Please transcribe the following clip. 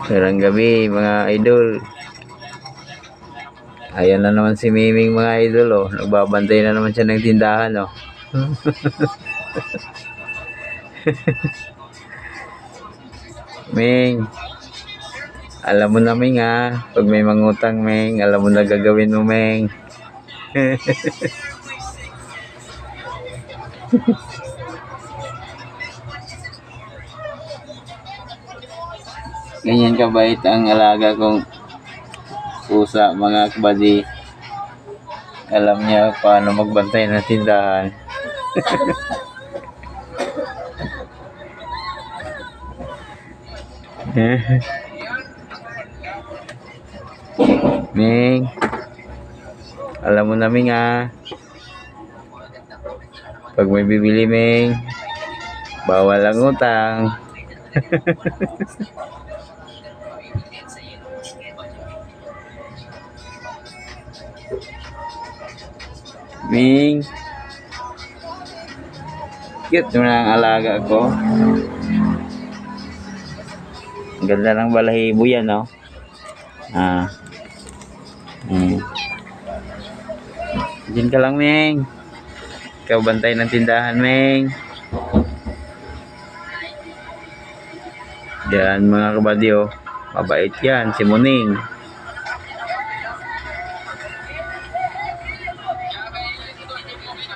Magandang gabi mga idol. Ayan na naman si Miming mga idol oh. Nagbabantay na naman siya ng tindahan oh. Ming, alam mo na Ming ha. Pag may mangutang Ming, alam mo na gagawin mo Ming. Ganyan kabait ang alaga kong pusa mga kabady. Alam niya paano magbantay ng tindahan. Ming, alam mo na Ming ha. Pag may bibili Ming, bawal ang utang. Ming, cute mo na ang alaga ko. Ang ganda ng balahibo yan, no? Diyan ka lang, Ming. Ikaw bantay ng tindahan, Ming. Yan, mga kabady, oh. Mabait yan, si Muning.